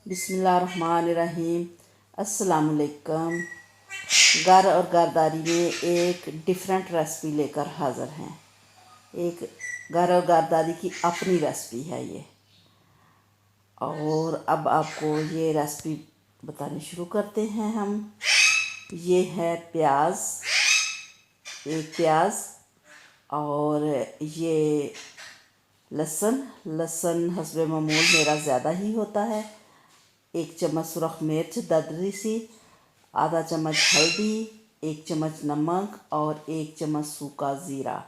बिस्मिल्लाहिर्रहमानिर्रहीम। अस्सलामुअलैकुम। घर और घरदारी में एक डिफरेंट रेसिपी लेकर हाज़िर हैं। एक घर और घरदारी की अपनी रेसिपी है ये। और अब आपको ये रेसिपी बतानी शुरू करते हैं हम। ये है प्याज, एक प्याज, और ये लहसुन हस्बे मामूल मेरा ज़्यादा ही होता है। एक चम्मच सुरख मिर्च दरदरी सी, आधा चम्मच हल्दी, एक चम्मच नमक और एक चम्मच सूखा ज़ीरा।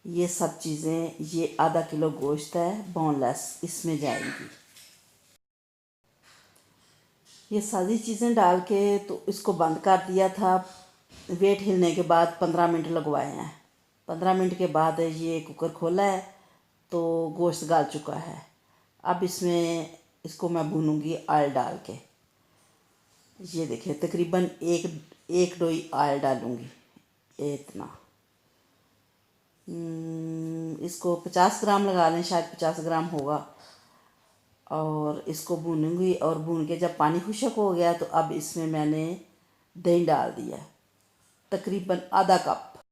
ये सब चीज़ें, ये आधा किलो गोश्त है बोनलेस, इसमें जाएंगी। ये सारी चीज़ें डाल के तो इसको बंद कर दिया था। वेट हिलने के बाद 15 मिनट लगवाए हैं। 15 मिनट के बाद ये कुकर खोला है तो गोश्त गल चुका है। अब इसको मैं भूनूंगी ऑयल डाल के। ये देखिए तकरीबन एक डोई ऑयल डालूंगी, इतना। इसको 50 ग्राम लगा लें, शायद 50 ग्राम होगा। और इसको भूनूंगी और भून के जब पानी खुशक हो गया तो अब इसमें मैंने दही डाल दिया, तकरीबन आधा कप।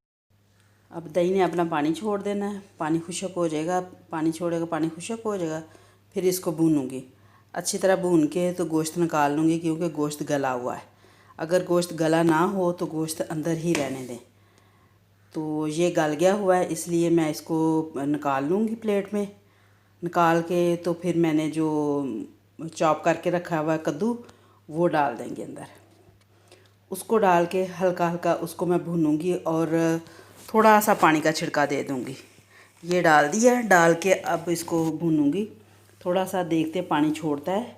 अब दही ने अपना पानी छोड़ देना है, पानी खुशक हो जाएगा, पानी छोड़ेगा, पानी खुशक हो जाएगा। फिर इसको भूनूंगी अच्छी तरह। भून के तो गोश्त निकाल लूँगी, क्योंकि गोश्त गला हुआ है। अगर गोश्त गला ना हो तो गोश्त अंदर ही रहने दें। तो ये गल गया हुआ है, इसलिए मैं इसको निकाल लूँगी प्लेट में। निकाल के तो फिर मैंने जो चॉप करके रखा हुआ है कद्दू, वो डाल देंगे अंदर। उसको डाल के हल्का हल्का उसको मैं भूनूंगी और थोड़ा सा पानी का छिड़का दे दूँगी। ये डाल दिया, डाल के अब इसको भूनूंगी। थोड़ा सा देखते पानी छोड़ता है।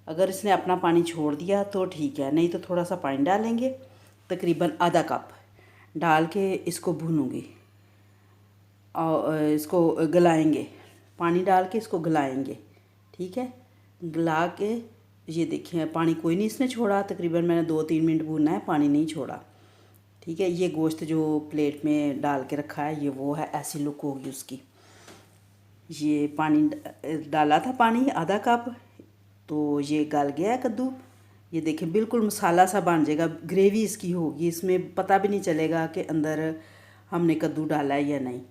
अगर इसने अपना पानी छोड़ दिया तो ठीक है, नहीं तो थोड़ा सा पानी डालेंगे, तकरीबन आधा कप डाल के इसको भूनूंगी और इसको गलाएंगे। पानी डाल के इसको गलाएंगे, ठीक है। गला के ये देखिए पानी कोई नहीं इसने छोड़ा। तकरीबन मैंने 2-3 मिनट भूनना है, पानी नहीं छोड़ा, ठीक है। ये गोश्त जो प्लेट में डाल के रखा है ये वो है, ऐसी लुक होगी उसकी। ये पानी डाला था, पानी आधा कप, तो ये गल गया है कद्दू। ये देखिए बिल्कुल मसाला सा बन जाएगा, ग्रेवी इसकी होगी, इसमें पता भी नहीं चलेगा कि अंदर हमने कद्दू डाला है या नहीं।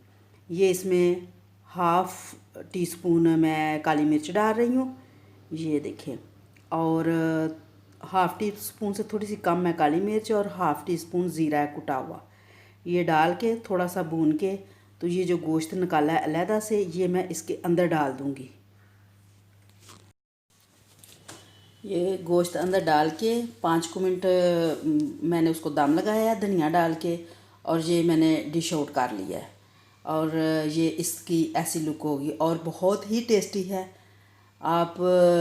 ये इसमें हाफ़ टी स्पून मैं काली मिर्च डाल रही हूँ, ये देखिए। और हाफ़ टी स्पून से थोड़ी सी कम मैं काली मिर्च और हाफ़ टी स्पून ज़ीरा है कुटा हुआ। ये डाल के थोड़ा सा भून के तो ये जो गोश्त निकाला है अलहदा से, ये मैं इसके अंदर डाल दूँगी। ये गोश्त अंदर डाल के 5 मिनट मैंने उसको दम लगाया है धनिया डाल के, और ये मैंने डिश आउट कर लिया है। और ये इसकी ऐसी लुक होगी और बहुत ही टेस्टी है। आप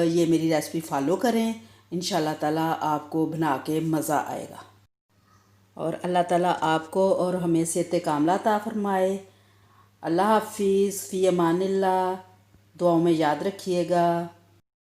ये मेरी रेसिपी फॉलो करें, इंशाल्लाह ताला आपको बना के मज़ा आएगा। और अल्लाह ताला आपको और हमें सेहत कामला अता फरमाए। अल्लाह हाफिज़, फ़ी अमानिल्लाह। दुआओं में याद रखिएगा।